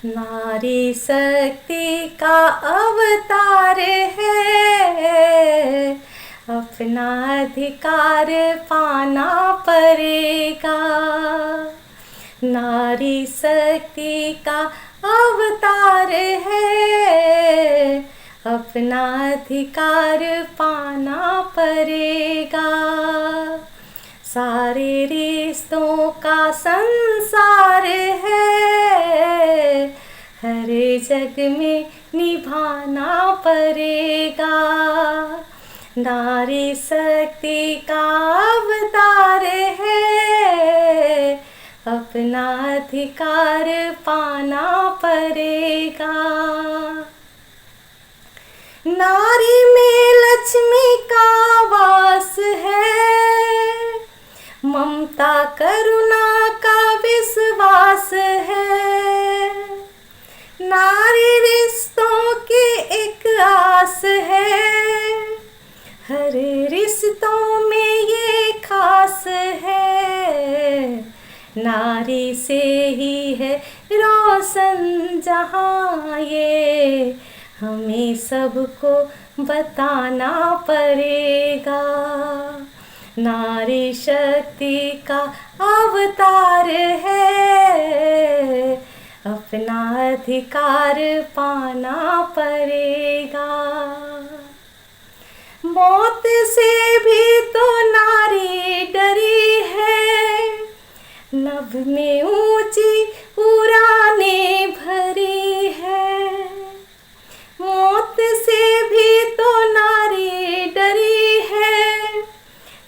नारी शक्ति का अवतार है, अपना अधिकार पाना पड़ेगा। नारी शक्ति का अवतार है, अपना अधिकार पाना पड़ेगा। सारे रिश्तों का संसार है, हर जग में निभाना पड़ेगा। नारी शक्ति का अवतार है, अपना अधिकार पाना पड़ेगा। नारी में लक्ष्मी का वास है, ममता करुणा का विश्वास है। नारी रिश्तों की एक आस है, हर रिश्तों में ये खास है। नारी से ही है रोशन जहां, ये हमें सबको बताना पड़ेगा। नारी शक्ति का अवतार है, अपना अधिकार पाना पड़ेगा। मौत से भी तो नारी डरी है, नभ में ऊंची उड़ानें भरी है। मौत से भी तो नारी डरी है,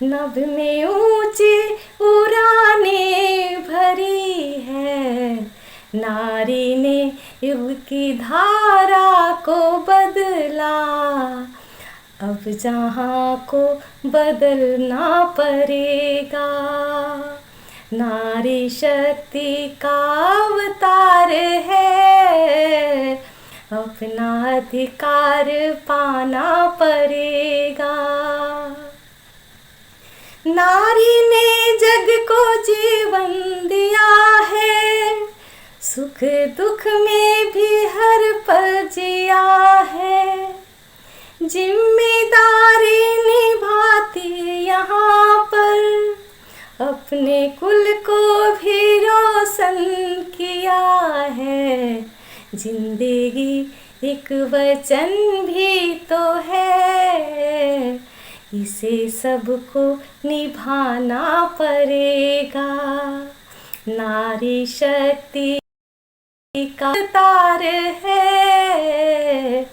नभ में ऊंची उड़ानें भरी है। नारी ने युग की धारा को बदला, अब जहां को बदलना पड़ेगा। नारी शक्ति का अवतार है, अपना अधिकार पाना पड़ेगा। नारी ने जग को जीवन दिया है, सुख दुख में भी हर पल जिया है। जिम्मेदारी निभाती यहाँ पर, अपने कुल को भी रोशन किया है। जिंदगी एक वचन भी तो है, इसे सबको निभाना पड़ेगा। नारी शक्ति का अवतार है,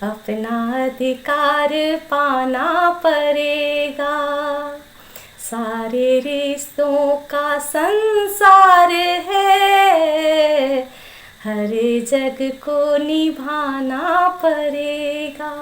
अपना अधिकार पाना पड़ेगा। सारे रिश्तों का संसार है, हर जग को निभाना पड़ेगा।